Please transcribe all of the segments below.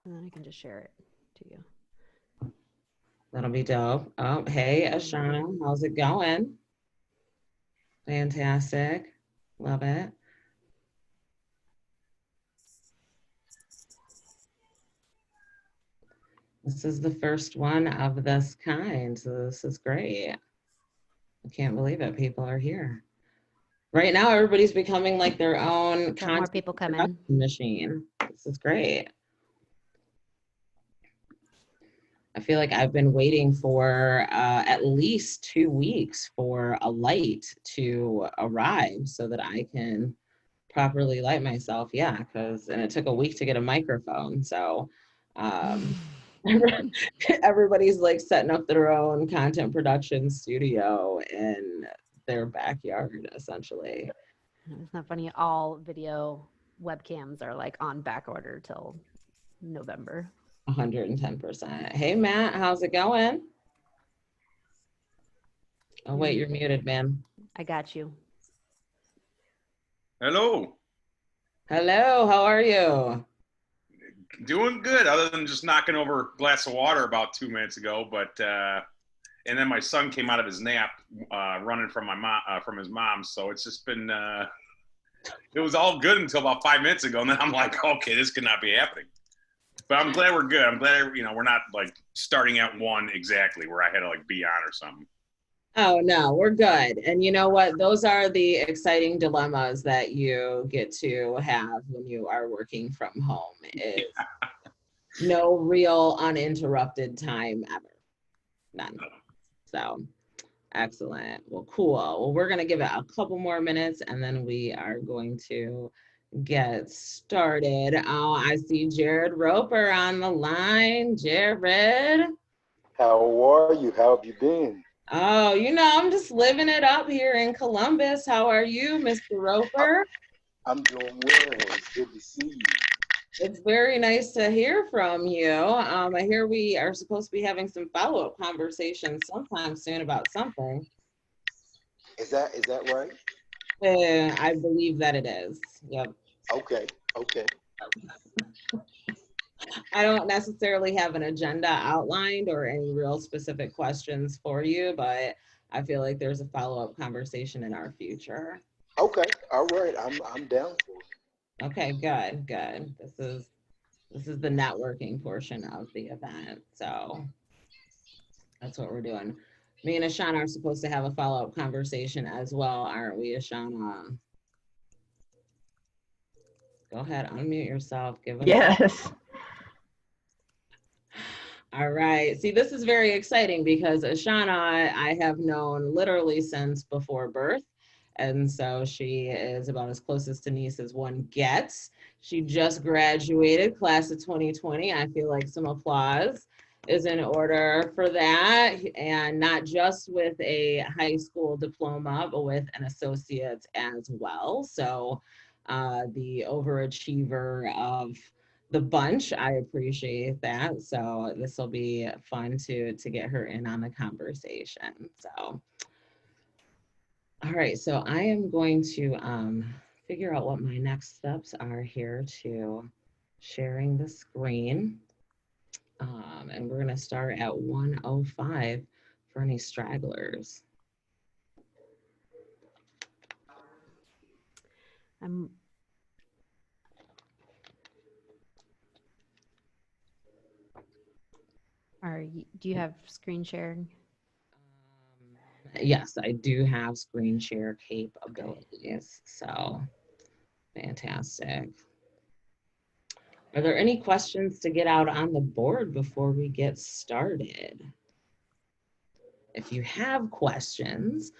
And then I can just share it to you. That'll be dope. Oh, hey, Ashana, how's it going? Fantastic. Love it. This is the first one of this kind, so this is great. I can't believe it. People are here. Right now, everybody's becoming like their own Got more content people come production in. machine. This is great. I feel like I've been waiting for at least 2 weeks for a light to arrive so that I can properly light myself. Yeah, and it took a week to get a microphone. So everybody's like setting up their own content production studio in their backyard, essentially. It's not funny. All video webcams are like on back order till November. 110%. Hey, Matt, how's it going? Oh, wait, you're muted, man. I got you. Hello. Hello, how are you? Doing good, other than just knocking over a glass of water about 2 minutes ago. But and then my son came out of his nap, running from my mom, from his mom. So it's just been, it was all good until about 5 minutes ago, and then I'm like, okay, this could not be happening. But I'm glad we're good. I'm glad we're not like starting at one exactly where I had to like be on or something. Oh, no, we're good. And you know what? Those are the exciting dilemmas that you get to have when you are working from home. Is no real uninterrupted time ever. None. So excellent. Well, cool. Well, we're going to give it a couple more minutes and then we are going to get started. Oh, I see Jared Roper on the line. Jared. How are you? How have you been? Oh, I'm just living it up here in Columbus. How are you, Mr. Roper? I'm doing well. It's good to see you. It's very nice to hear from you. I hear we are supposed to be having some follow-up conversations sometime soon about something. Is that right? I believe that it is. Yep. Okay. I don't necessarily have an agenda outlined or any real specific questions for you, but I feel like there's a follow-up conversation in our future. Okay. All right. I'm down for it. Okay, good. This is the networking portion of the event. So that's what we're doing. Me and Ashana are supposed to have a follow-up conversation as well, aren't we, Ashana? Go ahead, unmute yourself. Give us. Yes. All right. See, this is very exciting because Ashana, I have known literally since before birth. And so she is about as closest to niece as one gets. She just graduated, class of 2020. I feel like some applause is in order for that. And not just with a high school diploma, but with an associate's as well. So the overachiever of the bunch. I appreciate that. So this will be fun to get her in on the conversation. So, all right. So I am going to figure out what my next steps are here to sharing the screen. And we're going to start at 1:05 for any stragglers. Do you have screen sharing? Yes, I do have screen share capabilities. So fantastic. Are there any questions to get out on the board before we get started? If you have questions,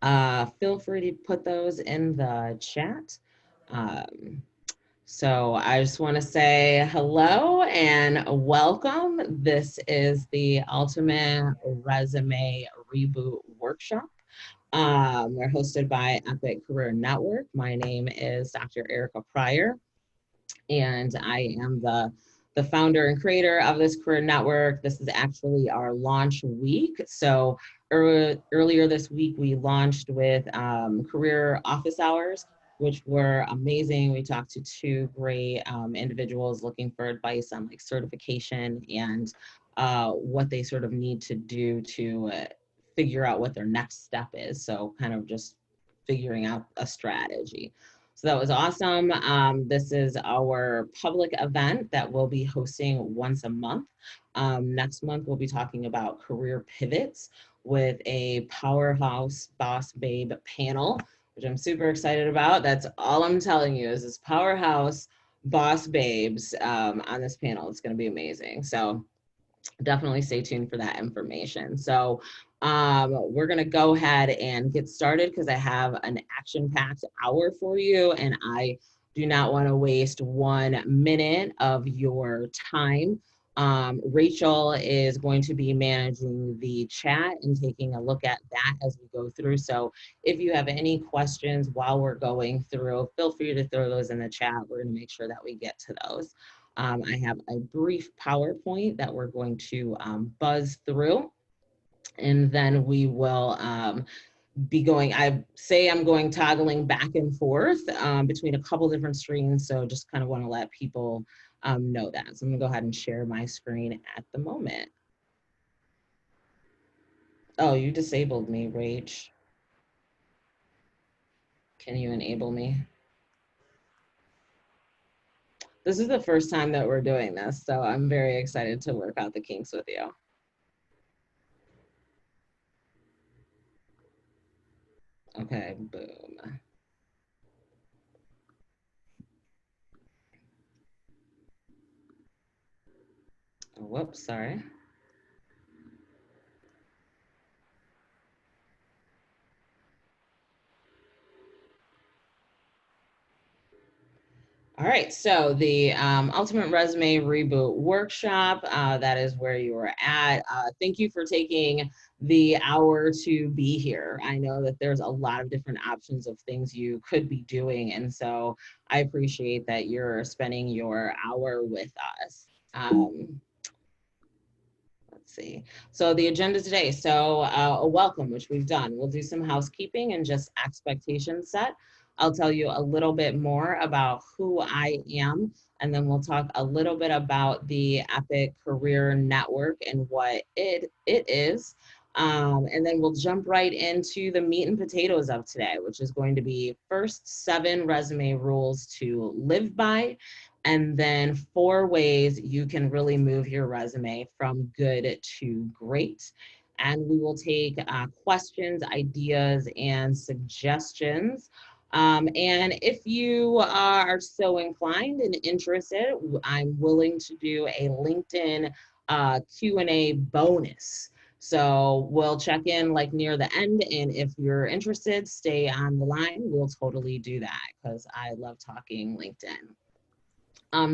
feel free to put those in the chat. So I just want to say hello and welcome. This is the Ultimate Resume Reboot Workshop. They're hosted by EPiC Career Network. My name is Dr. Erika Pryor, and I am the founder and creator of this career network. This is actually our launch week. So earlier this week, we launched with career office hours. which were amazing. We talked to two great individuals looking for advice on like certification and what they sort of need to do to figure out what their next step is. So kind of just figuring out a strategy. So that was awesome. This is our public event that we'll be hosting once a month. Next month, we'll be talking about career pivots with a powerhouse boss babe panel, which I'm super excited about. That's all I'm telling you is this powerhouse boss babes on this panel. It's going to be amazing. So definitely stay tuned for that information. So we're going to go ahead and get started because I have an action-packed hour for you, and I do not want to waste 1 minute of your time. Rachel is going to be managing the chat and taking a look at that as we go through. So if you have any questions while we're going through, feel free to throw those in the chat. We're going to make sure that we get to those. I have a brief PowerPoint that we're going to buzz through, and then we will be going, I'm going toggling back and forth between a couple different screens, so just kind of want to let people know that. So I'm gonna go ahead and share my screen at the moment. Oh, you disabled me, Rach. Can you enable me? This is the first time that we're doing this, so I'm very excited to work out the kinks with you. Okay, boom. Oh, whoops, sorry. All right, so the Ultimate Resume Reboot Workshop, that is where you are at. Thank you for taking the hour to be here. I know that there's a lot of different options of things you could be doing, and so I appreciate that you're spending your hour with us. Let's see. So the agenda today, so a welcome, which we've done. We'll do some housekeeping and just expectation set. I'll tell you a little bit more about who I am, and then we'll talk a little bit about the EPiC Career Network and what it is. And then we'll jump right into the meat and potatoes of today, which is going to be first 7 resume rules to live by, and then 4 ways you can really move your resume from good to great. And we will take questions, ideas, and suggestions. And if you are so inclined and interested, I'm willing to do a LinkedIn Q&A bonus. So we'll check in like near the end, and if you're interested, stay on the line. We'll totally do that because I love talking LinkedIn.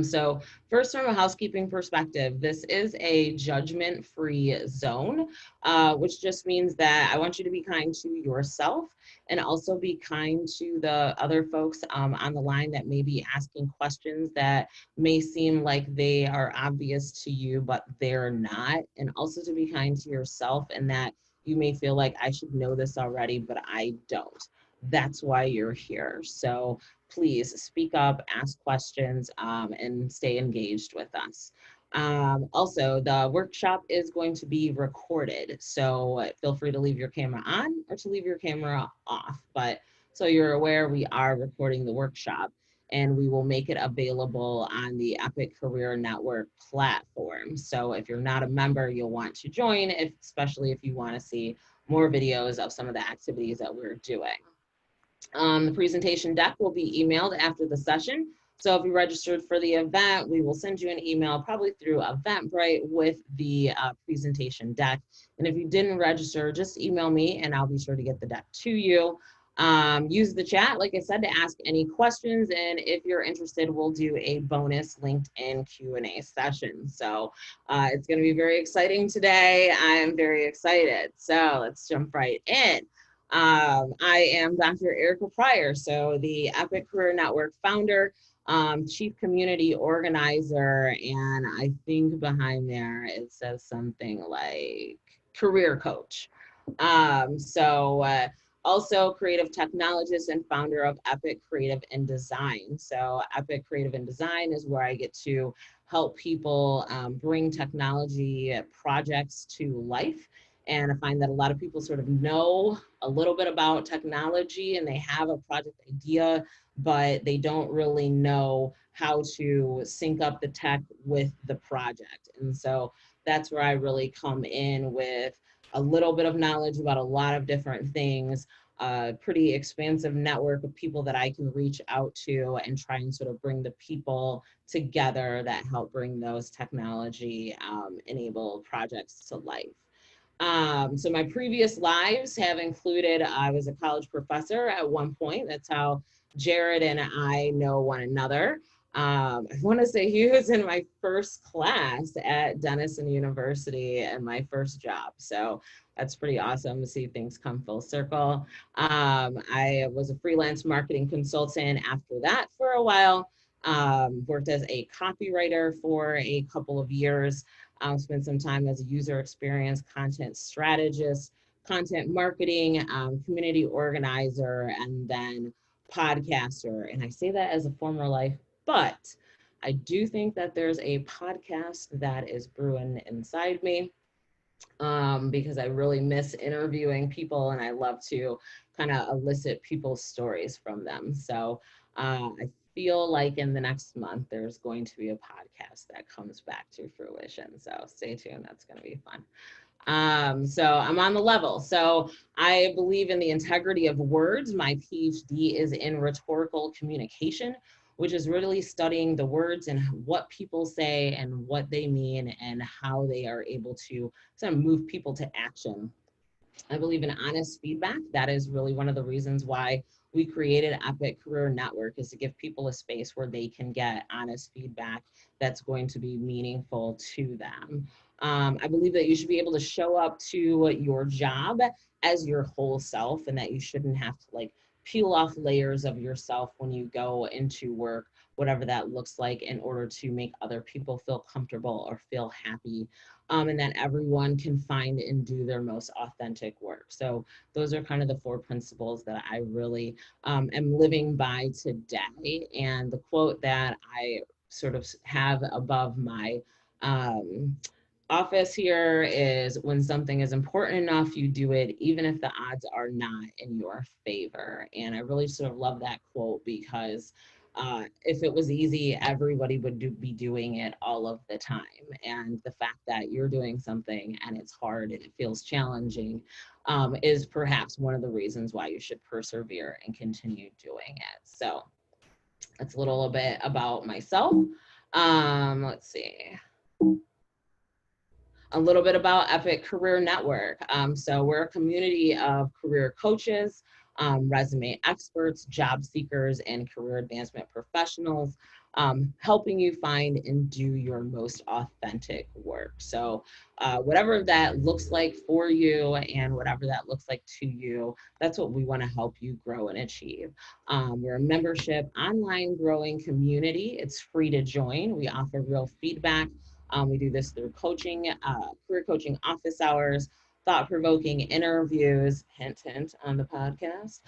So first, from a housekeeping perspective, this is a judgment-free zone, which just means that I want you to be kind to yourself and also be kind to the other folks on the line that may be asking questions that may seem like they are obvious to you, but they're not. And also to be kind to yourself in that you may feel like I should know this already, but I don't. That's why you're here. So please speak up, ask questions, and stay engaged with us. Also, the workshop is going to be recorded, so feel free to leave your camera on or to leave your camera off. But so you're aware, we are recording the workshop, and we will make it available on the EPiC Career Network platform. So if you're not a member, you'll want to join, especially if you want to see more videos of some of the activities that we're doing. The presentation deck will be emailed after the session. So if you registered for the event, we will send you an email probably through Eventbrite with the presentation deck. And if you didn't register, just email me and I'll be sure to get the deck to you. Use the chat, like I said, to ask any questions. And if you're interested, we'll do a bonus LinkedIn Q&A session. So it's going to be very exciting today. I am very excited. So let's jump right in. I am Dr. Erika Pryor, so the EPiC Career Network founder, chief community organizer, and I think behind there it says something like career coach. Also creative technologist and founder of EPiC Creative and Design. So EPiC Creative and Design is where I get to help people bring technology projects to life. And I find that a lot of people sort of know a little bit about technology and they have a project idea, but they don't really know how to sync up the tech with the project. And so that's where I really come in with a little bit of knowledge about a lot of different things, a pretty expansive network of people that I can reach out to and try and sort of bring the people together that help bring those technology enabled projects to life. So my previous lives have included, I was a college professor at one point. That's how Jared and I know one another. I want to say he was in my first class at Denison University and my first job. So that's pretty awesome to see things come full circle. I was a freelance marketing consultant after that for a while. Worked as a copywriter for a couple of years. Spent some time as a user experience content strategist, content marketing, community organizer, and then podcaster. And I say that as a former life, but I do think that there's a podcast that is brewing inside me because I really miss interviewing people and I love to kind of elicit people's stories from them. So I feel like in the next month, there's going to be a podcast that comes back to fruition. So stay tuned. That's going to be fun. So I'm on the level. So I believe in the integrity of words. My PhD is in rhetorical communication, which is really studying the words and what people say and what they mean and how they are able to sort of move people to action. I believe in honest feedback. That is really one of the reasons why we created EPiC Career Network, is to give people a space where they can get honest feedback that's going to be meaningful to them. I believe that you should be able to show up to your job as your whole self and that you shouldn't have to like peel off layers of yourself when you go into work, whatever that looks like, in order to make other people feel comfortable or feel happy. And that everyone can find and do their most authentic work. So those are kind of the 4 principles that I really am living by today. And the quote that I sort of have above my office here is, when something is important enough, you do it, even if the odds are not in your favor. And I really sort of love that quote because if it was easy, everybody would be doing it all of the time. And the fact that you're doing something and it's hard and it feels challenging is perhaps one of the reasons why you should persevere and continue doing it. So that's a little bit about myself. Let's see. A little bit about EPiC Career Network. So we're a community of career coaches, resume experts, job seekers, and career advancement professionals, helping you find and do your most authentic work. So whatever that looks like for you and whatever that looks like to you, that's what we want to help you grow and achieve. We're a membership online growing community. It's free to join. We offer real feedback. We do this through coaching, career coaching office hours, thought-provoking interviews, hint, hint on the podcast,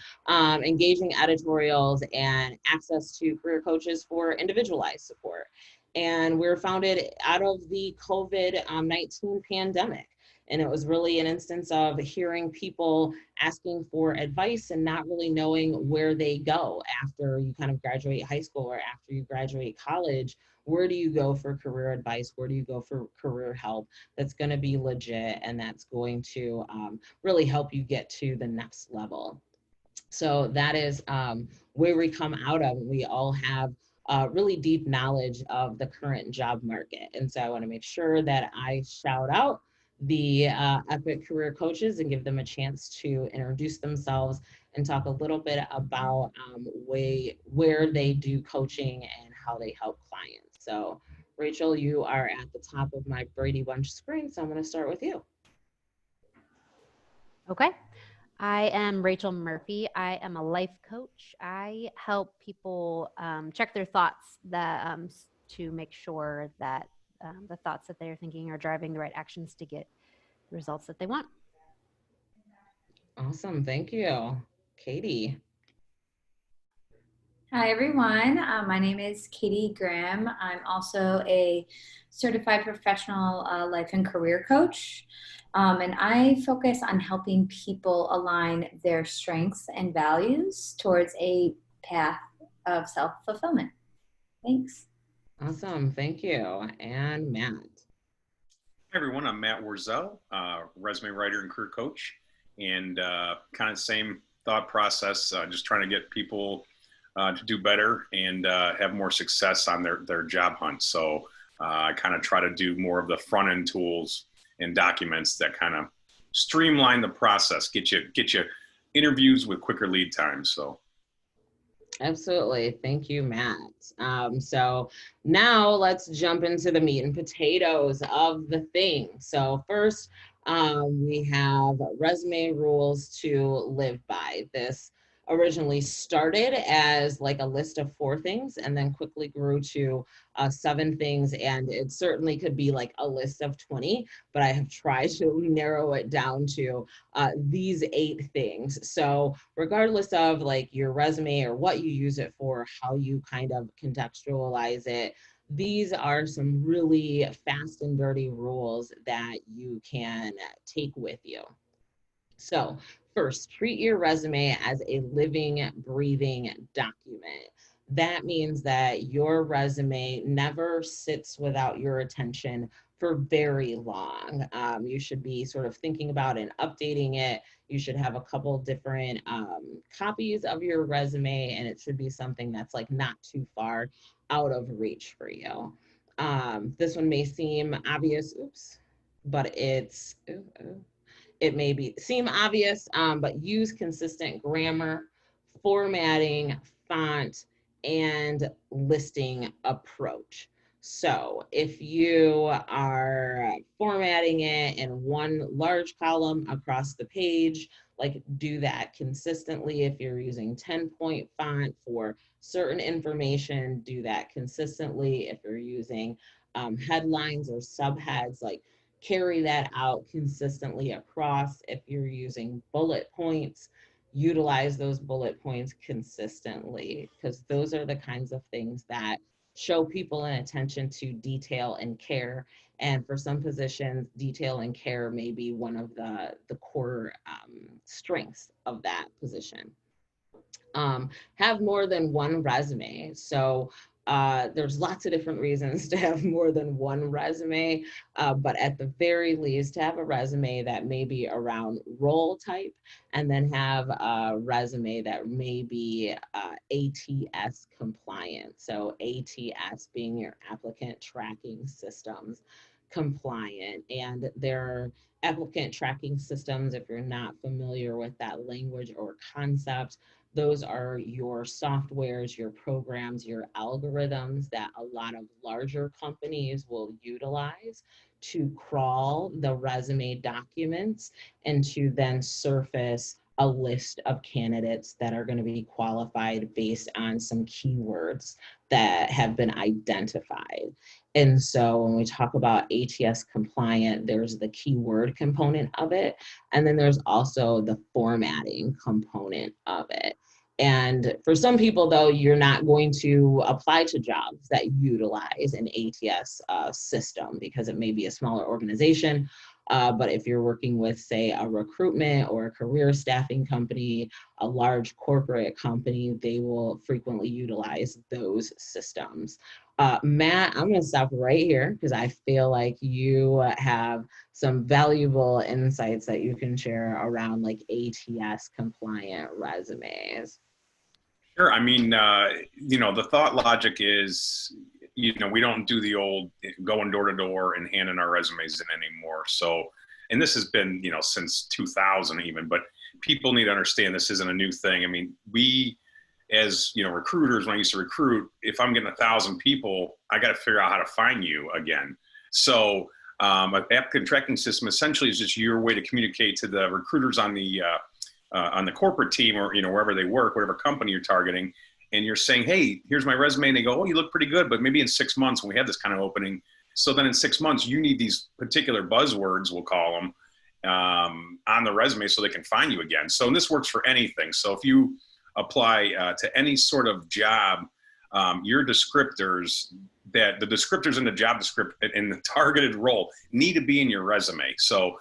engaging editorials, and access to career coaches for individualized support. And we're founded out of the COVID-19 pandemic. And it was really an instance of hearing people asking for advice and not really knowing where they go after you kind of graduate high school or after you graduate college. Where do you go for career advice? Where do you go for career help that's going to be legit and that's going to really help you get to the next level? So that is where we come out of. We all have really deep knowledge of the current job market. And so I want to make sure that I shout out the EPiC career coaches and give them a chance to introduce themselves and talk a little bit about where they do coaching and how they help clients. So Rachel, you are at the top of my Brady Bunch screen, so I'm going to start with you. Okay. I am Rachel Murphy. I am a life coach. I help people check their thoughts that to make sure that the thoughts that they're thinking are driving the right actions to get the results that they want. Awesome. Thank you. Katie. Hi, everyone. My name is Katie Graham. I'm also a certified professional life and career coach. And I focus on helping people align their strengths and values towards a path of self-fulfillment. Thanks. Awesome. Thank you. And Matt. Hi, everyone. I'm Matt Warzel, resume writer and career coach. And kind of same thought process, just trying to get people to do better and have more success on their job hunt. So I kind of try to do more of the front end tools and documents that kind of streamline the process, get you interviews with quicker lead times. So. Absolutely. Thank you, Matt. So now let's jump into the meat and potatoes of the thing. So first, we have resume rules to live by. This originally started as like a list of 4 things and then quickly grew to 7 things. And it certainly could be like a list of 20, but I have tried to narrow it down to these 8 things. So regardless of like your resume or what you use it for, how you kind of contextualize it, these are some really fast and dirty rules that you can take with you. So first, treat your resume as a living, breathing document. That means that your resume never sits without your attention for very long. You should be sort of thinking about and updating it. You should have a couple different copies of your resume, and it should be something that's like not too far out of reach for you. This one may seem obvious, but it may seem obvious, but use consistent grammar, formatting, font, and listing approach. So if you are formatting it in one large column across the page, like do that consistently. If you're using 10-point font for certain information, do that consistently. If you're using headlines or subheads, like carry that out consistently across. If you're using bullet points, utilize those bullet points consistently, because those are the kinds of things that show people an attention to detail and care. And for some positions, detail and care may be one of the core strengths of that position. Have more than one resume. So there's lots of different reasons to have more than one resume, but at the very least, to have a resume that may be around role type, and then have a resume that may be ATS compliant. So ATS being your applicant tracking systems compliant, and their applicant tracking systems, if you're not familiar with that language or concept, those are your softwares, your programs, your algorithms that a lot of larger companies will utilize to crawl the resume documents and to then surface a list of candidates that are going to be qualified based on some keywords that have been identified. And so when we talk about ATS compliant, there's the keyword component of it, and then there's also the formatting component of it. And for some people, though, you're not going to apply to jobs that utilize an ATS system because it may be a smaller organization. But if you're working with, say, a recruitment or a career staffing company, a large corporate company, they will frequently utilize those systems. Matt, I'm going to stop right here because I feel like you have some valuable insights that you can share around like ATS compliant resumes. Sure. I mean, the thought logic is, we don't do the old going door to door and handing our resumes in anymore. So, and this has been, since 2000 even, but people need to understand this isn't a new thing. I mean, we, as recruiters, when I used to recruit, if I'm getting 1,000 people, I got to figure out how to find you again. So an applicant tracking system essentially is just your way to communicate to the recruiters on the corporate team, or wherever they work, whatever company you're targeting, and you're saying, hey, here's my resume, and they go, oh, you look pretty good, but maybe in 6 months when we have this kind of opening. So then in 6 months, you need these particular buzzwords, we'll call them, on the resume so they can find you again. So, and this works for anything. So if you apply to any sort of job, your descriptors, that the descriptors in the job description in the targeted role need to be in your resume. So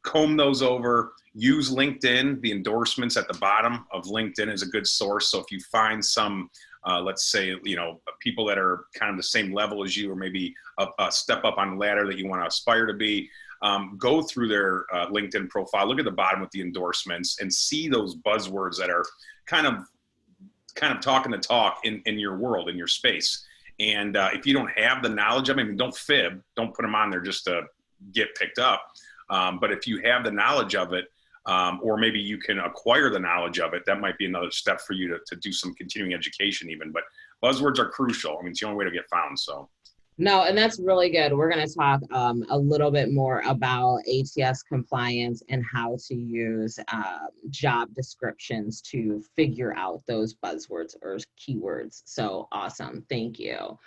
comb those over, use LinkedIn. The endorsements at the bottom of LinkedIn is a good source. So if you find some, let's say, people that are kind of the same level as you, or maybe a step up on the ladder that you want to aspire to be, go through their LinkedIn profile, look at the bottom with the endorsements, and see those buzzwords that are kind of talking the talk in your world, in your space. And if you don't have the knowledge of it, I mean, don't fib, don't put them on there just to get picked up. But if you have the knowledge of it, or maybe you can acquire the knowledge of it, that might be another step for you to do some continuing education even. But buzzwords are crucial. I mean, it's the only way to get found, so. No, and that's really good. We're going to talk a little bit more about ATS compliance and how to use job descriptions to figure out those buzzwords or keywords. So awesome. Thank you.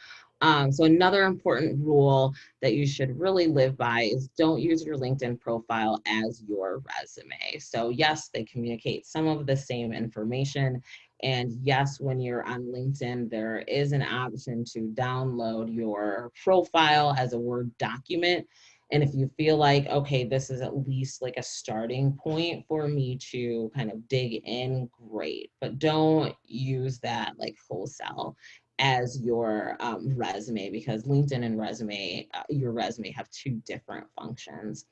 So another important rule that you should really live by is don't use your LinkedIn profile as your resume. So yes, they communicate some of the same information. And yes, when you're on LinkedIn, there is an option to download your profile as a Word document. And if you feel like, okay, this is at least like a starting point for me to kind of dig in, great. But don't use that like wholesale as your resume, because LinkedIn and your resume have two different functions.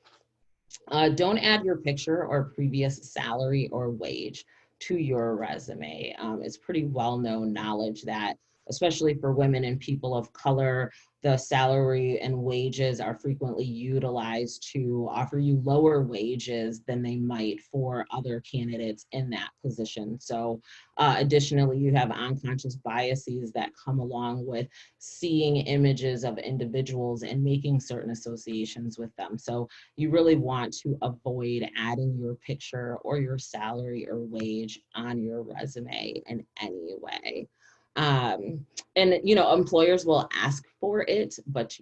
Don't add your picture or previous salary or wage to your resume. It's pretty well-known knowledge that, especially for women and people of color, the salary and wages are frequently utilized to offer you lower wages than they might for other candidates in that position. So additionally, you have unconscious biases that come along with seeing images of individuals and making certain associations with them. So you really want to avoid adding your picture or your salary or wage on your resume in any way. And employers will ask for it, but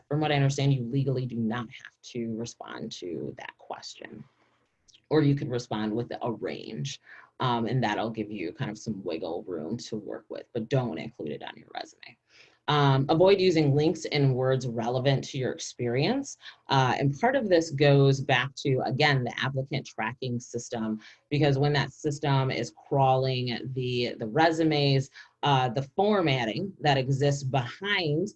from what I understand, you legally do not have to respond to that question. Or you could respond with a range, and that'll give you kind of some wiggle room to work with, but don't include it on your resume. Avoid using links and words relevant to your experience. And part of this goes back to, again, the applicant tracking system, because when that system is crawling the resumes, the formatting that exists behind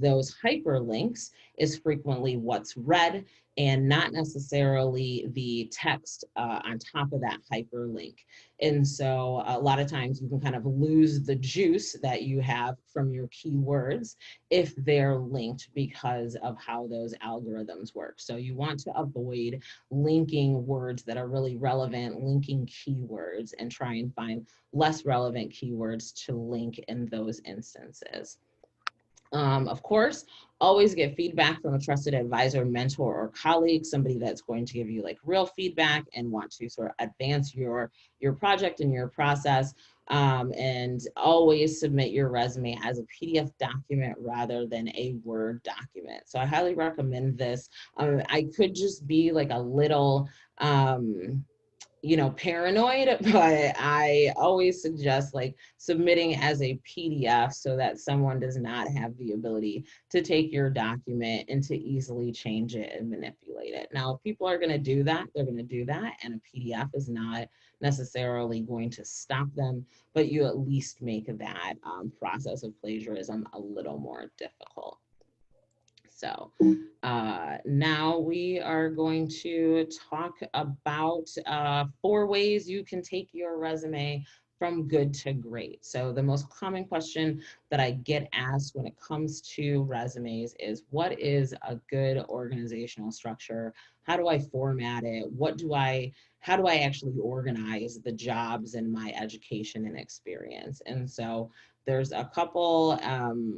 those hyperlinks is frequently what's read and not necessarily the text on top of that hyperlink. And so a lot of times you can kind of lose the juice that you have from your keywords if they're linked because of how those algorithms work. So you want to avoid linking words that are really relevant, linking keywords, and try and find less relevant keywords to link in those instances. Of course, always get feedback from a trusted advisor, mentor, or colleague, somebody that's going to give you like real feedback and want to sort of advance your project and your process. And always submit your resume as a PDF document rather than a Word document. So I highly recommend this. I could just be like a little paranoid, but I always suggest like submitting as a PDF so that someone does not have the ability to take your document and to easily change it and manipulate it. Now, if people are going to do that, they're going to do that, and a PDF is not necessarily going to stop them, but you at least make that process of plagiarism a little more difficult. So now we are going to talk about 4 ways you can take your resume from good to great. So the most common question that I get asked when it comes to resumes is, what is a good organizational structure? How do I format it? How do I actually organize the jobs in my education and experience? And so there's a couple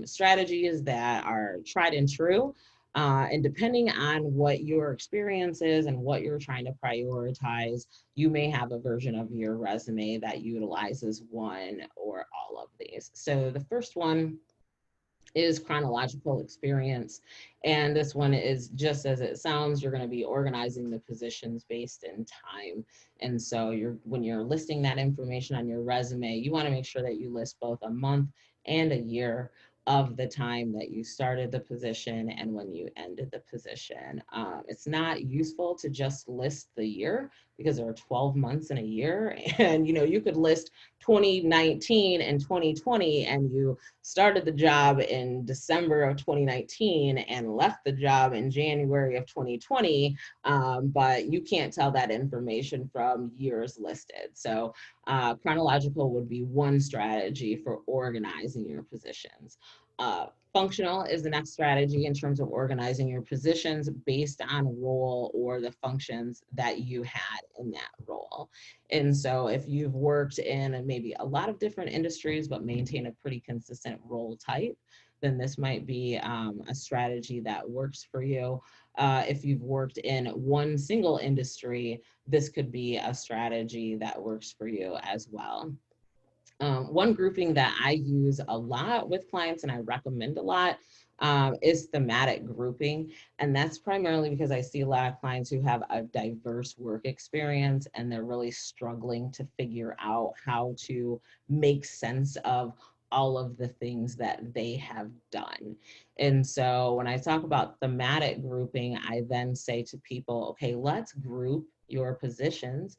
strategies that are tried and true. And depending on what your experience is and what you're trying to prioritize, you may have a version of your resume that utilizes one or all of these. So the first one is Chronological Experience. And this one is just as it sounds, you're going to be organizing the positions based in time. And so when you're listing that information on your resume, you want to make sure that you list both a month and a year of the time that you started the position and when you ended the position. It's not useful to just list the year because there are 12 months in a year. And, you could list 2019 and 2020 and you started the job in December of 2019 and left the job in January of 2020, but you can't tell that information from years listed. So chronological would be one strategy for organizing your positions. Functional is the next strategy in terms of organizing your positions based on role or the functions that you had in that role. And so if you've worked in maybe a lot of different industries, but maintain a pretty consistent role type, then this might be a strategy that works for you. If you've worked in one single industry, this could be a strategy that works for you as well. One grouping that I use a lot with clients and I recommend a lot is thematic grouping. And that's primarily because I see a lot of clients who have a diverse work experience and they're really struggling to figure out how to make sense of all of the things that they have done. And so when I talk about thematic grouping, I then say to people, okay, let's group your positions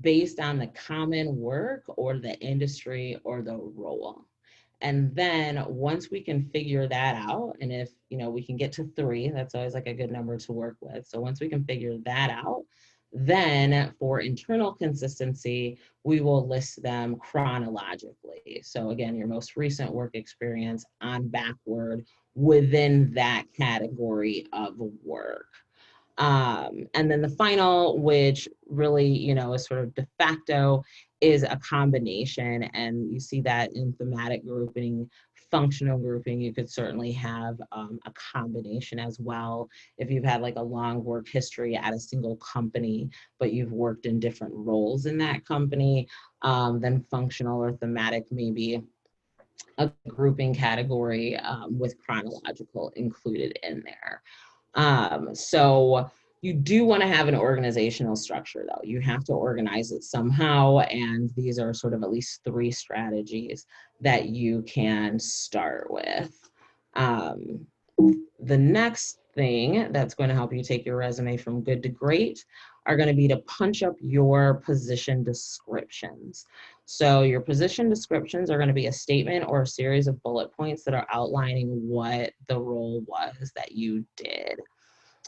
based on the common work or the industry or the role. And then once we can figure that out, and if we can get to 3, that's always like a good number to work with. So once we can figure that out, then for internal consistency, we will list them chronologically. So again, your most recent work experience on backward within that category of work. And then the final, which really, is sort of de facto, is a combination. And you see that in thematic grouping, functional grouping, you could certainly have a combination as well. If you've had like a long work history at a single company, but you've worked in different roles in that company, then functional or thematic may be a grouping category with chronological included in there. So you do want to have an organizational structure though. You have to organize it somehow. And these are sort of at least 3 strategies that you can start with. The next thing that's going to help you take your resume from good to great are going to be to punch up your position descriptions. So your position descriptions are going to be a statement or a series of bullet points that are outlining what the role was that you did.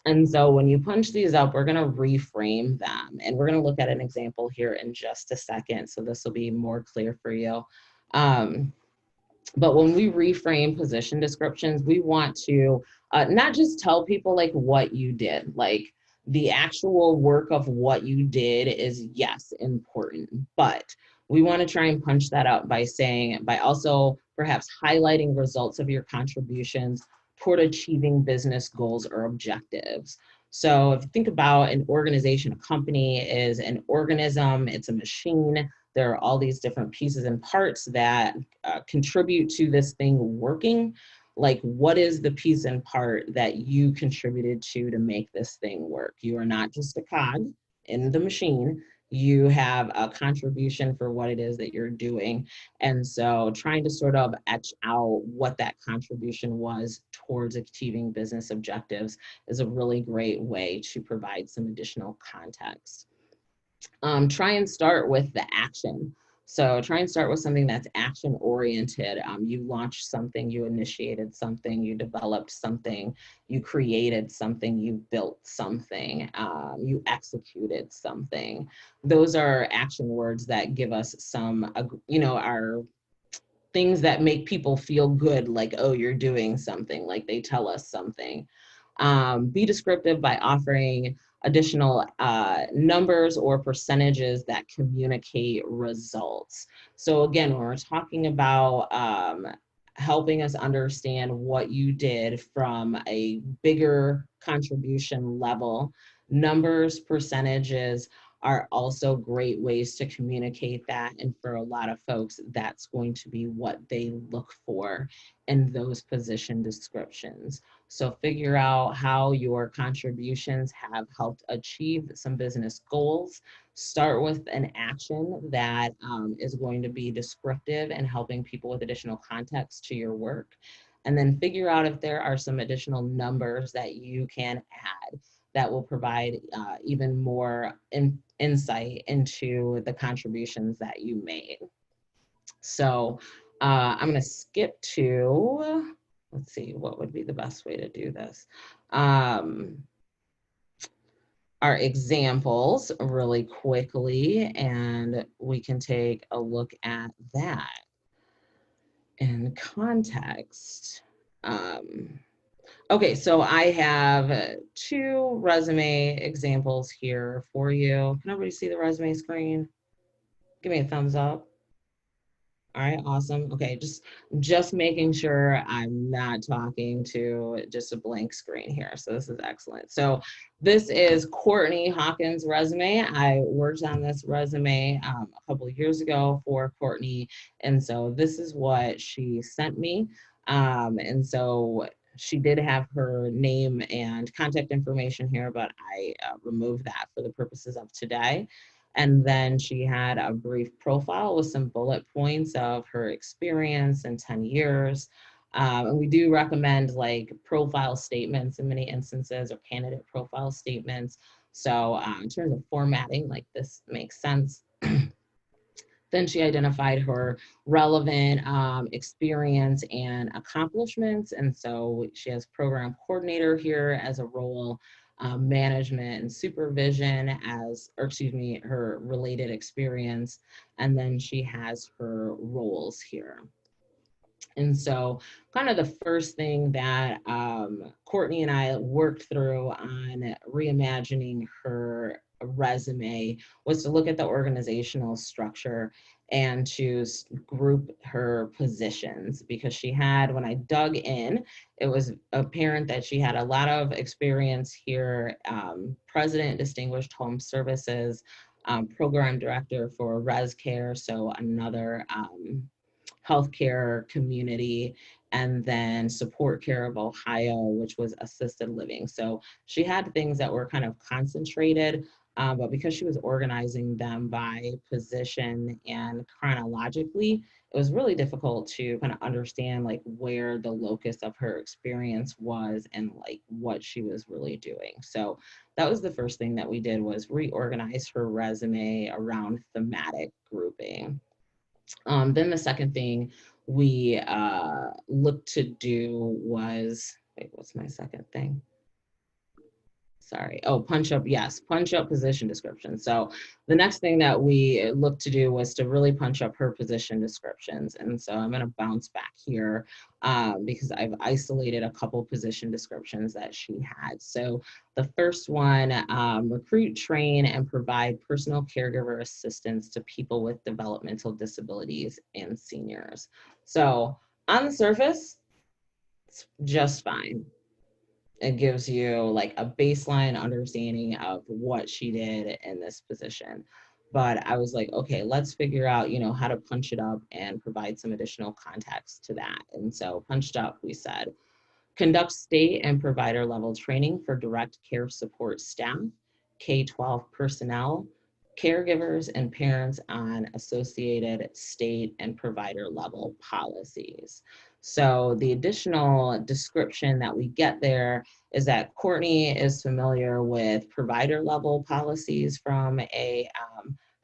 And so when you punch these up, we're going to reframe them. And we're going to look at an example here in just a second. So this will be more clear for you. But when we reframe position descriptions, we want to not just tell people like what you did, like the actual work of what you did is, yes, important, but we want to try and punch that up by also perhaps highlighting results of your contributions toward achieving business goals or objectives. So if you think about an organization, a company is an organism, it's a machine. There are all these different pieces and parts that contribute to this thing working. Like, what is the piece and part that you contributed to make this thing work? You are not just a cog in the machine. You have a contribution for what it is that you're doing. And so trying to sort of etch out what that contribution was towards achieving business objectives is a really great way to provide some additional context. Try and start with the action. So try and start with something that's action oriented. You launched something, you initiated something, you developed something, you created something, you built something, you executed something. Those are action words that give us some, our things that make people feel good, like, oh, you're doing something, like they tell us something. Be descriptive by offering additional numbers or percentages that communicate results. So again, when we're talking about helping us understand what you did from a bigger contribution level, numbers, percentages are also great ways to communicate that. And for a lot of folks, that's going to be what they look for in those position descriptions. So figure out how your contributions have helped achieve some business goals. Start with an action that is going to be descriptive and helping people with additional context to your work. And then figure out if there are some additional numbers that you can add that will provide even more insight into the contributions that you made. So I'm going to skip to, let's see, what would be the best way to do this? Our examples really quickly, and we can take a look at that in context. Okay, so I have 2 resume examples here for you. Can everybody see the resume screen? Give me a thumbs up. All right, awesome. Okay, just making sure I'm not talking to just a blank screen here. So this is excellent. So this is Courtney Hawkins' resume. I worked on this resume a couple of years ago for Courtney. And so this is what she sent me. And so she did have her name and contact information here, but I removed that for the purposes of today. And then she had a brief profile with some bullet points of her experience in 10 years. And we do recommend like profile statements in many instances, or candidate profile statements. So in terms of formatting, like this makes sense. Then she identified her relevant experience and accomplishments. And so she has program coordinator here as a role, management and supervision as, or excuse me, her related experience. And then she has her roles here. And so kind of the first thing that Courtney and I worked through on reimagining her resume was to look at the organizational structure and to group her positions, because she had, when I dug in, it was apparent that she had a lot of experience here, President, Distinguished Home Services, Program Director for Res Care, so another healthcare community, and then Support Care of Ohio, which was assisted living. So she had things that were kind of concentrated, but because she was organizing them by position and chronologically, it was really difficult to kind of understand like where the locus of her experience was and like what she was really doing. So that was the first thing that we did, was reorganize her resume around thematic grouping. Then the second thing we looked to do was, wait, what's my second thing? Sorry. Oh, punch up. Yes, punch up position description. So the next thing that we looked to do was to really punch up her position descriptions. And so I'm going to bounce back here because I've isolated a couple position descriptions that she had. So the first one, recruit, train, and provide personal caregiver assistance to people with developmental disabilities and seniors. So on the surface, it's just fine. It gives you like a baseline understanding of what she did in this position. But I was like, okay, let's figure out, you know, how to punch it up and provide some additional context to that. And so punched up, we said, conduct state and provider level training for direct care support staff, K-12 personnel, caregivers, and parents on associated state and provider level policies. So the additional description that we get there is that Courtney is familiar with provider level policies from a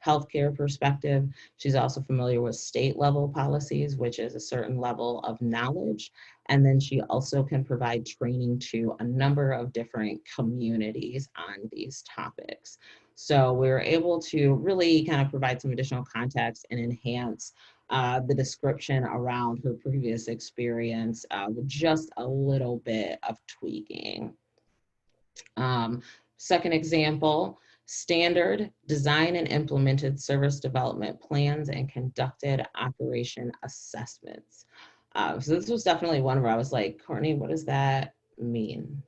healthcare perspective. She's also familiar with state level policies, which is a certain level of knowledge. And then she also can provide training to a number of different communities on these topics. So we were able to really kind of provide some additional context and enhance the description around her previous experience with just a little bit of tweaking. Second example, standard, design and implemented service development plans and conducted operation assessments. So this was definitely one where I was like, Courtney, what does that mean?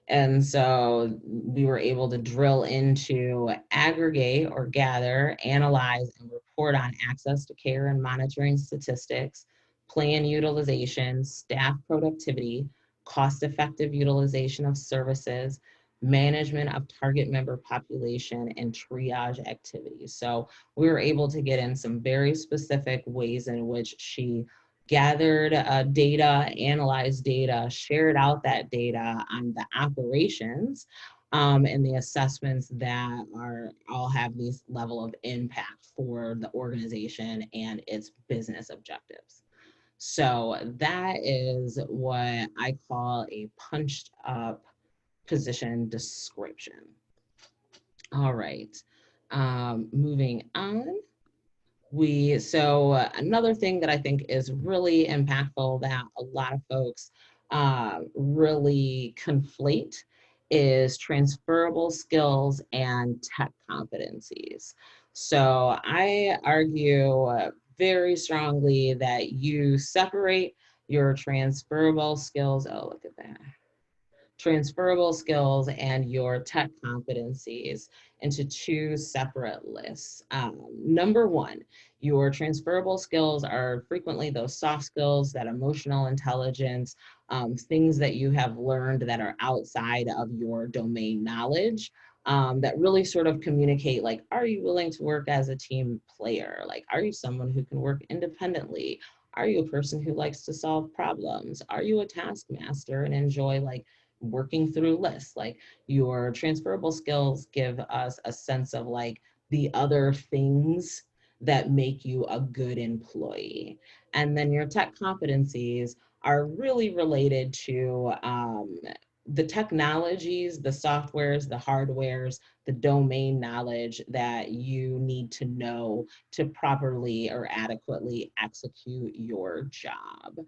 And so we were able to drill into aggregate or gather, analyze, and report on access to care and monitoring statistics, plan utilization, staff productivity, cost-effective utilization of services, management of target member population, and triage activities. So we were able to get in some very specific ways in which she gathered data, analyzed data, shared out that data on the operations and the assessments that all have these level of impact for the organization and its business objectives. So that is what I call a punched up position description. All right, moving on. So another thing that I think is really impactful that a lot of folks really conflate is transferable skills and tech competencies. So I argue very strongly that you separate your transferable skills. Oh, look at that. Transferable skills and your tech competencies into two separate lists. Number one, your transferable skills are frequently those soft skills, that emotional intelligence, things that you have learned that are outside of your domain knowledge. That really sort of communicate, like, are you willing to work as a team player? Like, are you someone who can work independently? Are you a person who likes to solve problems? Are you a taskmaster and enjoy like working through lists? Like, your transferable skills give us a sense of like the other things that make you a good employee. And then your tech competencies are really related to the technologies, the softwares, the hardwares, the domain knowledge that you need to know to properly or adequately execute your job.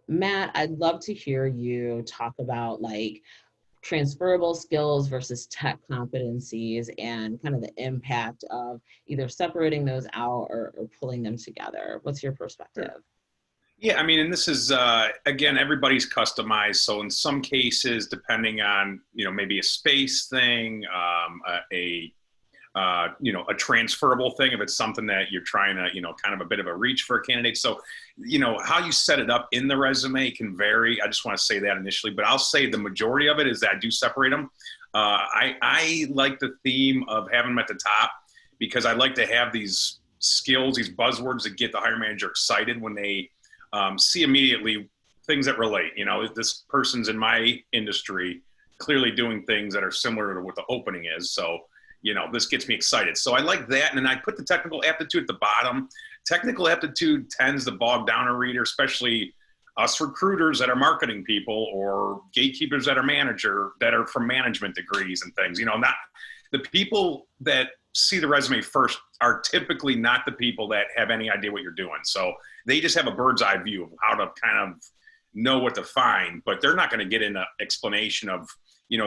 Matt, I'd love to hear you talk about like transferable skills versus tech competencies and kind of the impact of either separating those out or pulling them together. What's your perspective? Yeah, I mean, and this is, again, everybody's customized. So in some cases, depending on, maybe a space thing, a transferable thing, if it's something that you're trying to, kind of a bit of a reach for a candidate. So, how you set it up in the resume can vary. I just want to say that initially, but I'll say the majority of it is that I do separate them. I like the theme of having them at the top because I like to have these skills, these buzzwords that get the hiring manager excited when they see immediately things that relate. This person's in my industry clearly doing things that are similar to what the opening is. So, this gets me excited. So I like that. And then I put the technical aptitude at the bottom. Technical aptitude tends to bog down a reader, especially us recruiters that are marketing people or gatekeepers that are from management degrees and things. Not the people that see the resume first are typically not the people that have any idea what you're doing. So they just have a bird's eye view of how to kind of know what to find, but they're not going to get into explanation of,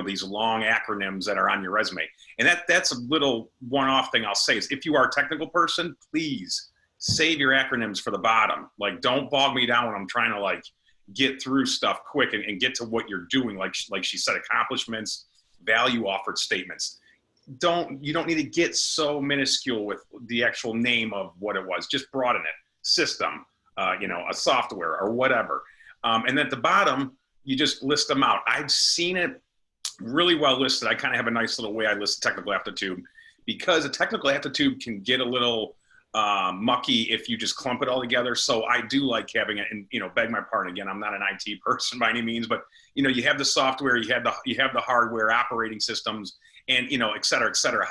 these long acronyms that are on your resume. And that's a little one-off thing I'll say is if you are a technical person, please save your acronyms for the bottom. Like, don't bog me down when I'm trying to like get through stuff quick and get to what you're doing. Like she said, accomplishments, value offered statements. You don't need to get so minuscule with the actual name of what it was. Just broaden it. System, a software or whatever. And at the bottom, you just list them out. I've seen it really well listed. I kind of have a nice little way I list technical aptitude because a technical aptitude can get a little mucky if you just clump it all together. So I do like having it, and beg my pardon again, I'm not an IT person by any means, but you have the software, you have the hardware, operating systems, and et cetera, et cetera.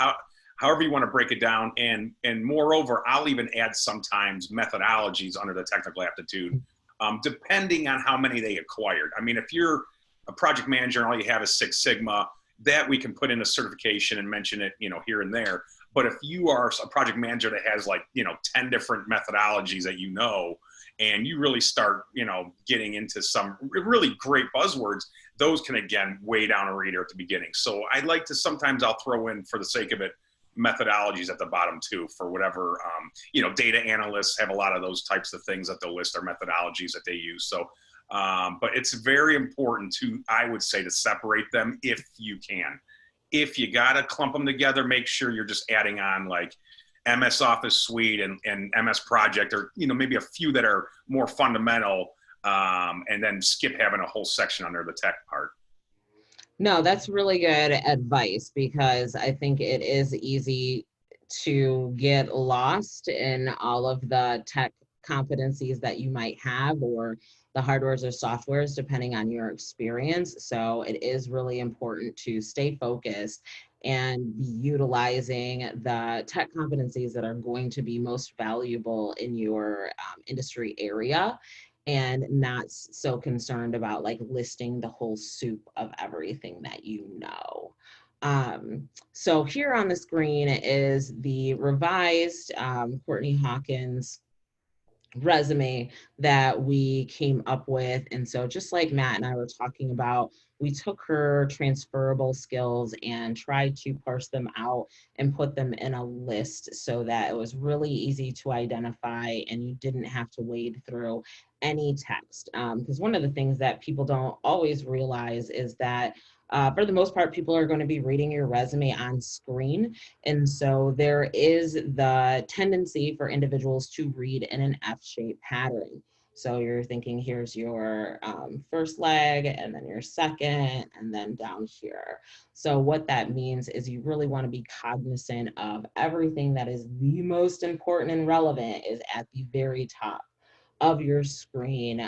However you want to break it down, and moreover, I'll even add sometimes methodologies under the technical aptitude, depending on how many they acquired. I mean, if you're a project manager and all you have is Six Sigma, that we can put in a certification and mention it, here and there. But if you are a project manager that has like, 10 different methodologies that and you really start, getting into some really great buzzwords, those can, again, weigh down a reader at the beginning. So I like to, sometimes I'll throw in, for the sake of it, methodologies at the bottom too, for whatever, data analysts have a lot of those types of things that they'll list, their methodologies that they use. So But it's very important to, I would say, to separate them if you can. If you got to clump them together, make sure you're just adding on like MS Office Suite and MS Project, or, you know, maybe a few that are more fundamental, and then skip having a whole section under the tech part. No, that's really good advice, because I think it is easy to get lost in all of the tech competencies that you might have, or the hardwares or softwares, depending on your experience. So it is really important to stay focused and be utilizing the tech competencies that are going to be most valuable in your industry area, and not so concerned about like listing the whole soup of everything that you know. So here on the screen is the revised Courtney Hawkins resume that we came up with. And so just like Matt and I were talking about, we took her transferable skills and tried to parse them out and put them in a list so that it was really easy to identify and you didn't have to wade through any text. Because one of the things that people don't always realize is that for the most part, people are going to be reading your resume on screen. And so there is the tendency for individuals to read in an F-shaped pattern. So you're thinking, here's your first leg, and then your second, and then down here. So what that means is you really want to be cognizant of everything that is the most important and relevant is at the very top of your screen,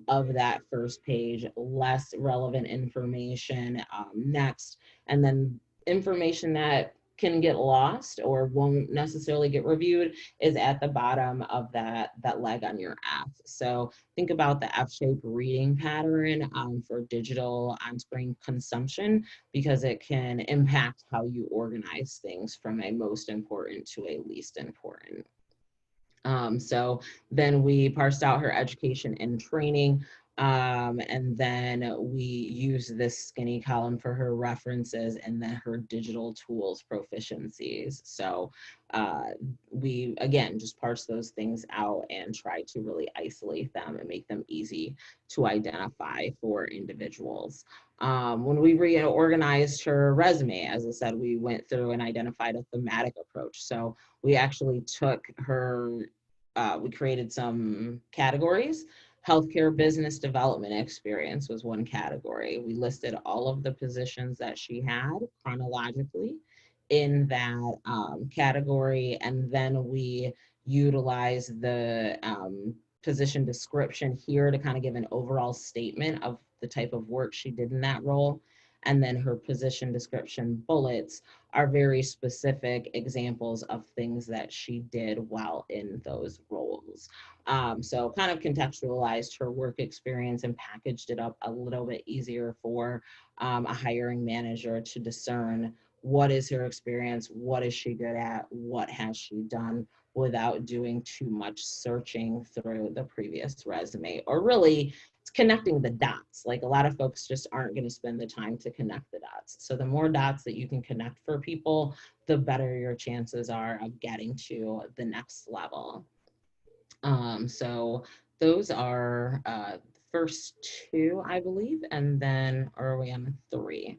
of that first page, less relevant information next, and then information that can get lost or won't necessarily get reviewed is at the bottom of that leg on your app. So think about the F-shaped reading pattern for digital on-screen consumption, because it can impact how you organize things from a most important to a least important. So then we parsed out her education and training, and then we use this skinny column for her references and then her digital tools proficiencies. So we, again, just parse those things out and try to really isolate them and make them easy to identify for individuals. When we reorganized her resume, as I said, we went through and identified a thematic approach. So we actually took her, we created some categories. Healthcare business development experience was one category. We listed all of the positions that she had chronologically in that category, and then we utilized the position description here to kind of give an overall statement of the type of work she did in that role. And then her position description bullets are very specific examples of things that she did while in those roles. So kind of contextualized her work experience and packaged it up a little bit easier for a hiring manager to discern what is her experience, what is she good at, what has she done, without doing too much searching through the previous resume, or really connecting the dots. Like a lot of folks just aren't going to spend the time to connect the dots. So the more dots that you can connect for people, the better your chances are of getting to the next level. So those are the first two, I believe, and then are we on 3?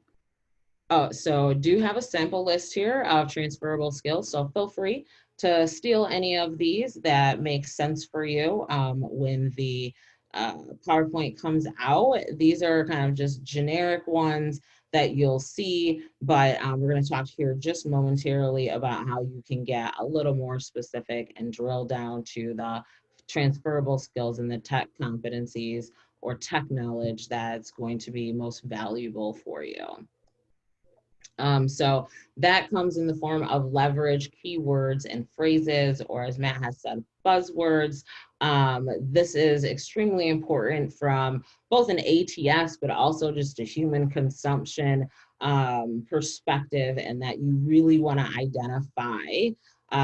Oh, so do have a sample list here of transferable skills. So feel free to steal any of these that make sense for you when the PowerPoint comes out. These are kind of just generic ones that you'll see, but we're going to talk here just momentarily about how you can get a little more specific and drill down to the transferable skills and the tech competencies or tech knowledge that's going to be most valuable for you. So that comes in the form of leverage keywords and phrases, or as Matt has said, buzzwords. This is extremely important from both an ATS, but also just a human consumption perspective, and that you really want to identify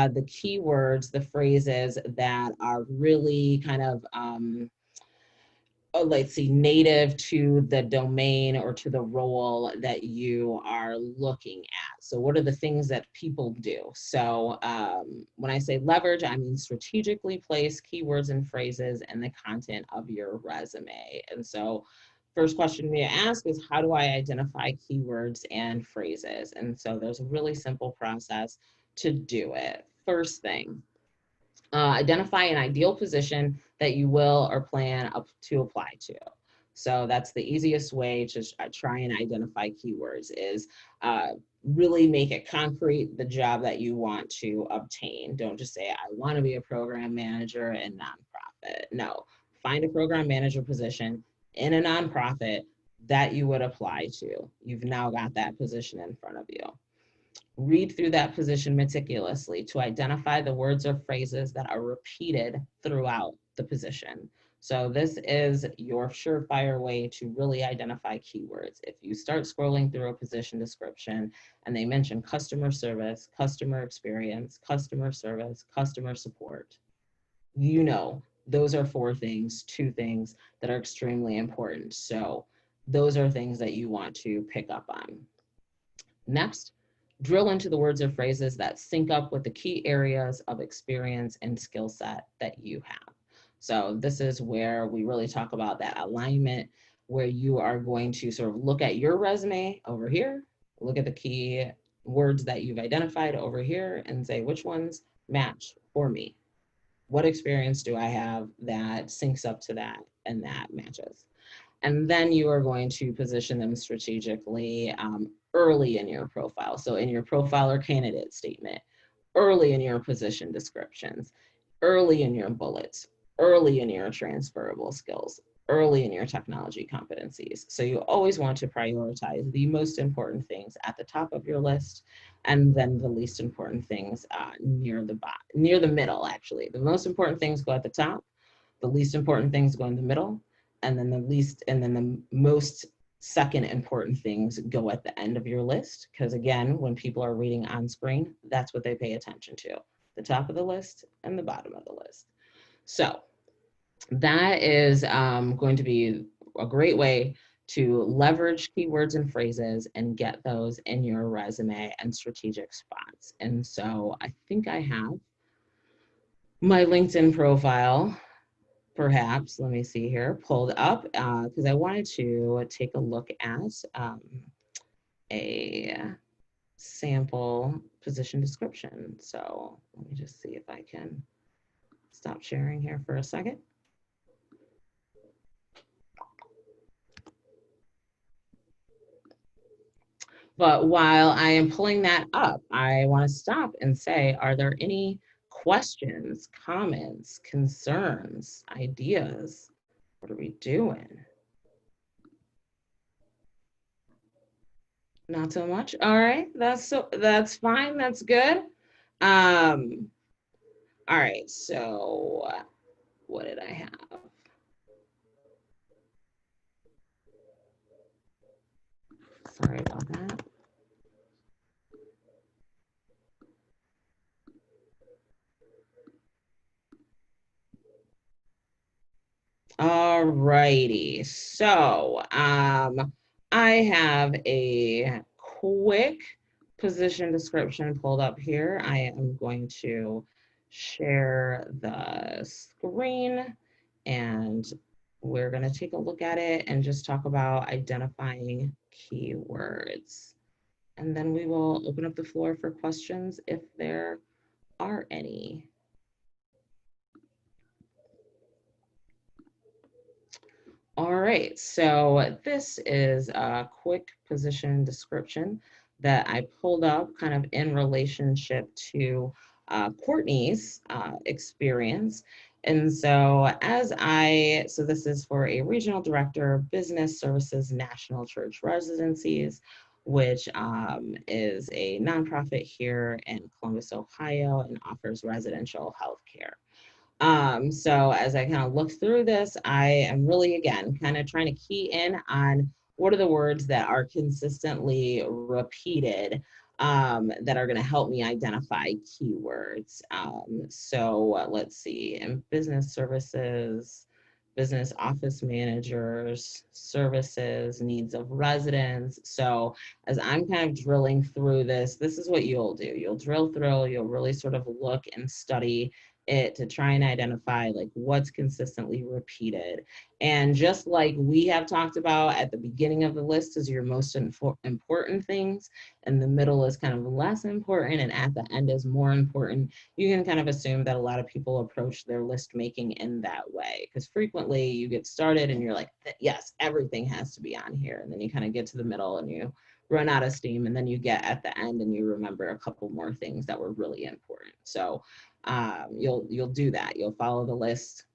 the keywords, the phrases that are really kind of let's see, native to the domain or to the role that you are looking at. So what are the things that people do? So when I say leverage, I mean strategically place keywords and phrases in the content of your resume. And so first question we ask is, how do I identify keywords and phrases? And so there's a really simple process to do it. First thing, identify an ideal position that you will or plan to apply to. So that's the easiest way to try and identify keywords, is really make it concrete, the job that you want to obtain. Don't just say, I want to be a program manager in nonprofit. No, find a program manager position in a nonprofit that you would apply to. You've now got that position in front of you. Read through that position meticulously to identify the words or phrases that are repeated throughout the position. So this is your surefire way to really identify keywords. If you start scrolling through a position description and they mention customer service, customer experience, customer service, customer support, you know those are 2 things that are extremely important. So those are things that you want to pick up on. Next, drill into the words or phrases that sync up with the key areas of experience and skill set that you have. So this is where we really talk about that alignment, where you are going to sort of look at your resume over here, look at the key words that you've identified over here and say, which ones match for me? What experience do I have that syncs up to that and that matches? And then you are going to position them strategically early in your profile. So in your profile or candidate statement, early in your position descriptions, early in your bullets, early in your transferable skills, early in your technology competencies. So you always want to prioritize the most important things at the top of your list, and then the least important things near the middle, actually. The most important things go at the top, the least important things go in the middle, and then the most second important things go at the end of your list. Because again, when people are reading on screen, that's what they pay attention to, the top of the list and the bottom of the list. So that is going to be a great way to leverage keywords and phrases and get those in your resume and strategic spots. And so I think I have my LinkedIn profile, perhaps, let me see here, pulled up because I wanted to take a look at a sample position description. So let me just see if I can stop sharing here for a second. But while I am pulling that up, I want to stop and say, are there any questions, comments, concerns, ideas? What are we doing? Not so much. All right, that's fine. That's good. All right, so what did I have? Sorry about that. All righty, so I have a quick position description pulled up here. I am going to share the screen and we're going to take a look at it and just talk about identifying keywords. And then we will open up the floor for questions if there are any. All right, so this is a quick position description that I pulled up kind of in relationship to Courtney's experience. And so so this is for a regional director of business services, National Church Residencies, which is a nonprofit here in Columbus, Ohio, and offers residential health care. So as I kind of look through this, I am really, again, kind of trying to key in on what are the words that are consistently repeated that are going to help me identify keywords. So let's see, in business services, business office managers, services, needs of residents. So as I'm kind of drilling through this, this is what you'll do. You'll drill through, you'll really sort of look and study it to try and identify like what's consistently repeated. And just like we have talked about at the beginning of the list is your most important things, and the middle is kind of less important, and at the end is more important, you can kind of assume that a lot of people approach their list making in that way. Because frequently you get started and you're like, yes, everything has to be on here. And then you kind of get to the middle and you run out of steam, and then you get at the end and you remember a couple more things that were really important. So you'll do that. You'll follow the list.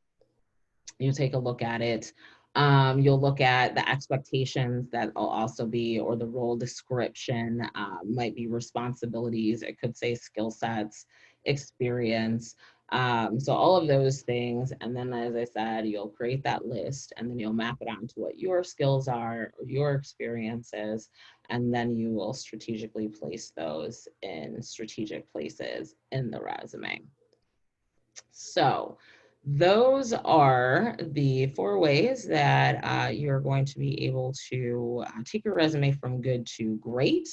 You take a look at it. You'll look at the expectations that will also be, or the role description, might be responsibilities. It could say skill sets, experience. So all of those things. And then, as I said, you'll create that list and then you'll map it onto what your skills are or your experiences. And then you will strategically place those in strategic places in the resume. So those are the 4 ways that you're going to be able to take your resume from good to great.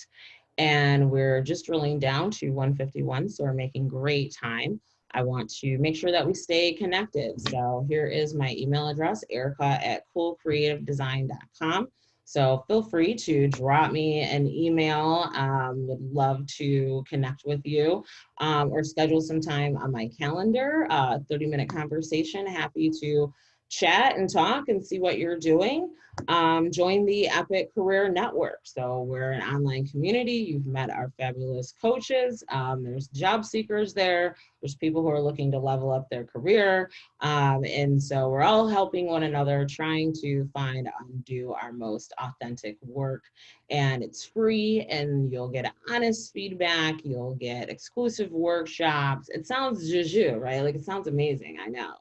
And we're just drilling down to 151, so we're making great time. I want to make sure that we stay connected. So here is my email address, erica@coolcreativedesign.com. So feel free to drop me an email. Would love to connect with you, or schedule some time on my calendar, 30-minute conversation. Happy to chat and talk and see what you're doing. Join the EPiC Career Network. So we're an online community. You've met our fabulous coaches. There's job seekers there. There's people who are looking to level up their career. And so we're all helping one another, trying to find and do our most authentic work. And it's free, and you'll get honest feedback. You'll get exclusive workshops. It sounds juju, right? Like, it sounds amazing, I know.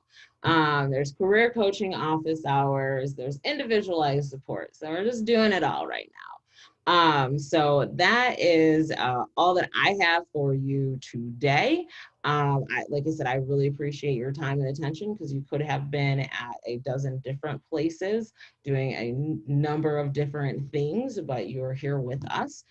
There's career coaching office hours, there's individualized support. So we're just doing it all right now. So that is all that I have for you today. Like I said, I really appreciate your time and attention, because you could have been at a dozen different places doing a number of different things, but you're here with us.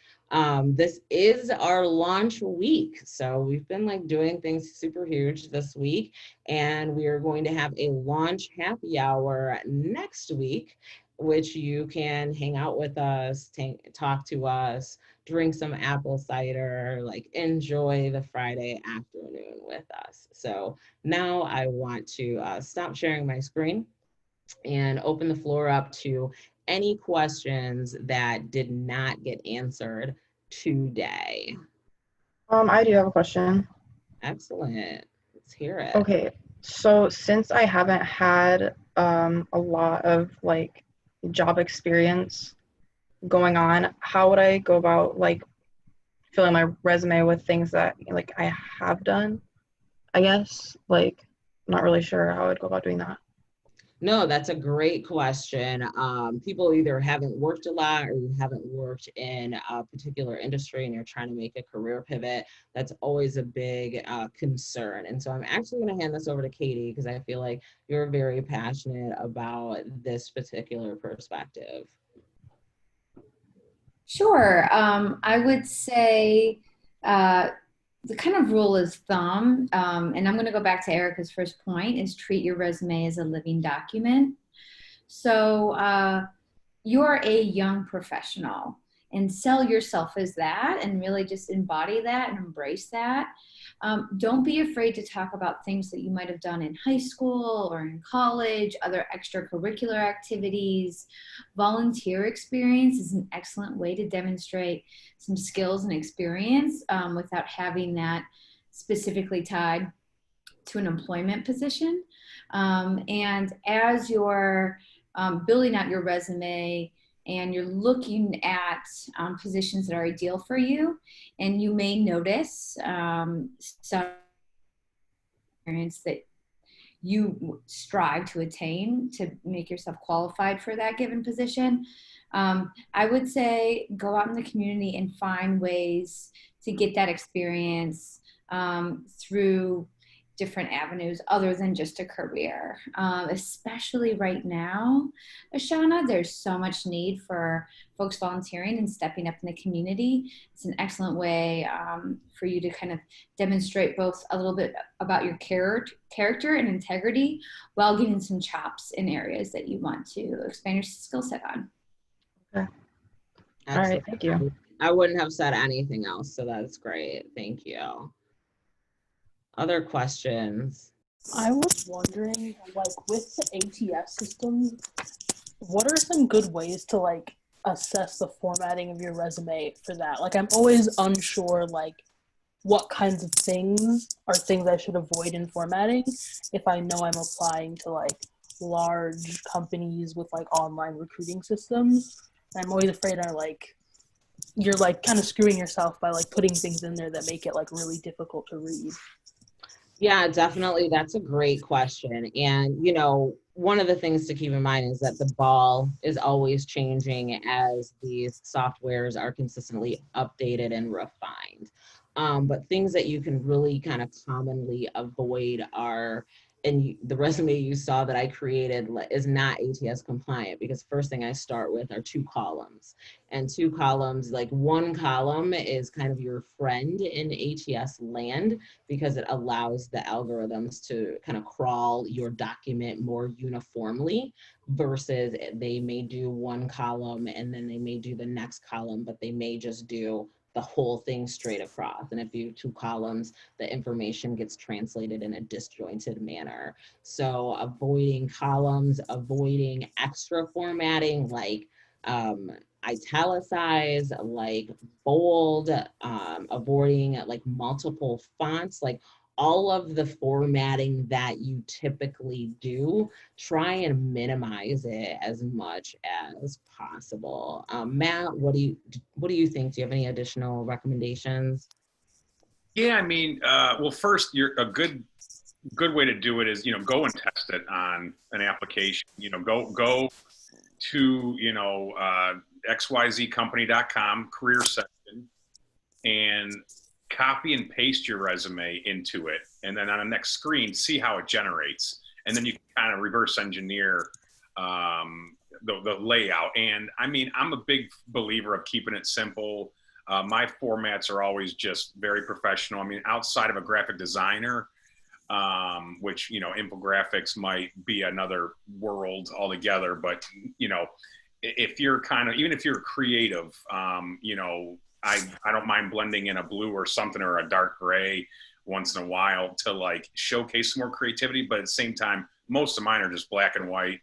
This is our launch week. So we've been like doing things super huge this week, and we are going to have a launch happy hour next week, which you can hang out with us, talk to us, drink some apple cider, like enjoy the Friday afternoon with us. So now I want to stop sharing my screen and open the floor up to any questions that did not get answered today. I do have a question. Excellent. Let's hear it. Okay, so since I haven't had a lot of like job experience going on, how would I go about like filling my resume with things that like I have done? I guess, like, I'm not really sure how I'd go about doing that. No, that's a great question. People either haven't worked a lot, or you haven't worked in a particular industry and you're trying to make a career pivot. That's always a big concern. And so I'm actually going to hand this over to Katie, because I feel like you're very passionate about this particular perspective. Sure. I would say the kind of rule of thumb, and I'm going to go back to Erica's first point, is treat your resume as a living document. So you're a young professional, and sell yourself as that, and really just embody that and embrace that. Don't be afraid to talk about things that you might have done in high school or in college, other extracurricular activities. Volunteer experience is an excellent way to demonstrate some skills and experience without having that specifically tied to an employment position. And as you're building out your resume, and you're looking at positions that are ideal for you, and you may notice some experience that you strive to attain to make yourself qualified for that given position. I would say go out in the community and find ways to get that experience through different avenues other than just a career. Especially right now, Ashana, there's so much need for folks volunteering and stepping up in the community. It's an excellent way for you to kind of demonstrate both a little bit about your character and integrity while getting some chops in areas that you want to expand your skill set on. Okay. All right, thank you. I wouldn't have said anything else, so that's great. Thank you. Other questions? I was wondering, like, with the ATS system, what are some good ways to, like, assess the formatting of your resume for that? Like, I'm always unsure, like, what kinds of things are things I should avoid in formatting if I know I'm applying to, like, large companies with, like, online recruiting systems. And I'm always afraid you're, like, kind of screwing yourself by, like, putting things in there that make it, like, really difficult to read. Yeah, definitely. That's a great question. And, you know, one of the things to keep in mind is that the ball is always changing as these softwares are consistently updated and refined. But things that you can really kind of commonly avoid are, and the resume you saw that I created is not ATS compliant, because first thing I start with are 2 columns. And 2 columns, like one column is kind of your friend in ATS land, because it allows the algorithms to kind of crawl your document more uniformly, versus they may do 1 column and then they may do the next column, but they may just do the whole thing straight across. And if you have 2 columns, the information gets translated in a disjointed manner. So avoiding columns, avoiding extra formatting, like italicize, like bold, avoiding like multiple fonts, like all of the formatting that you typically do, try and minimize it as much as possible. Matt, what do you think? Do you have any additional recommendations? Yeah, I mean, well, first, a good way to do it is, you know, go and test it on an application. You know, go to, you know, xyzcompany.com career section and copy and paste your resume into it. And then on the next screen, see how it generates. And then you can kind of reverse engineer the layout. And I mean, I'm a big believer of keeping it simple. My formats are always just very professional. I mean, outside of a graphic designer, which, you know, infographics might be another world altogether. But, you know, if you're kind of, even if you're creative, you know, I don't mind blending in a blue or something or a dark gray once in a while to like showcase some more creativity. But at the same time, most of mine are just black and white.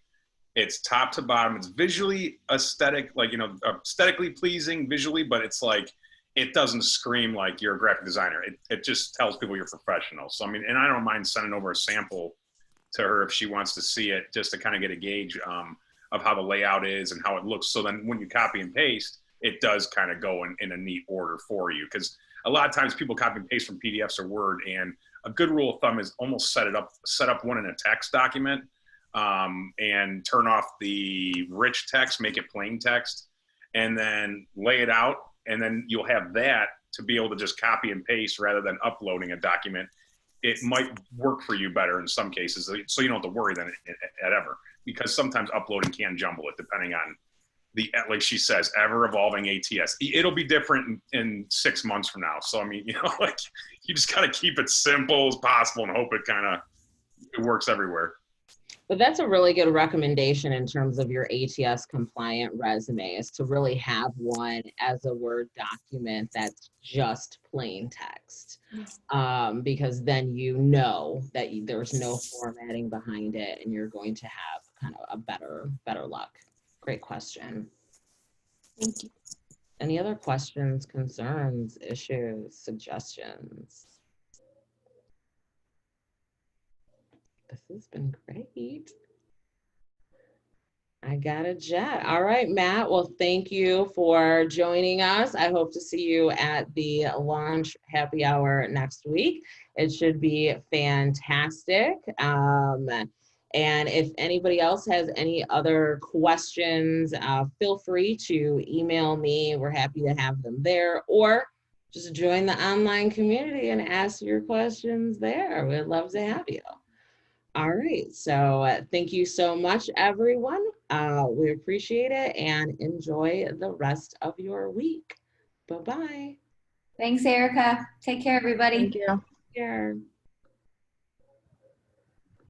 It's top to bottom. It's visually aesthetic, like, you know, aesthetically pleasing visually, but it's like, it doesn't scream like you're a graphic designer. It just tells people you're professional. So, I mean, and I don't mind sending over a sample to her if she wants to see it, just to kind of get a gauge of how the layout is and how it looks. So then when you copy and paste, it does kind of go in a neat order for you. Because a lot of times people copy and paste from PDFs or Word, and a good rule of thumb is almost set up one in a text document, and turn off the rich text, make it plain text, and then lay it out. And then you'll have that to be able to just copy and paste rather than uploading a document. It might work for you better in some cases, so you don't have to worry then at ever, because sometimes uploading can jumble it depending on the, like she says, ever evolving ATS. It'll be different in 6 months from now. So, I mean, you know, like, you just got to keep it simple as possible and hope it works everywhere. But that's a really good recommendation in terms of your ATS compliant resume, is to really have one as a Word document that's just plain text. Because then you know that there's no formatting behind it and you're going to have kind of a better luck. Great question. Thank you. Any other questions, concerns, issues, suggestions? This has been great. I got a jet. All right, Matt. Well, thank you for joining us. I hope to see you at the launch happy hour next week. It should be fantastic. And if anybody else has any other questions, feel free to email me. We're happy to have them there. Or just join the online community and ask your questions there. We'd love to have you. All right, so thank you so much, everyone. We appreciate it and enjoy the rest of your week. Bye-bye. Thanks, Erica. Take care, everybody. Thank you. Take care.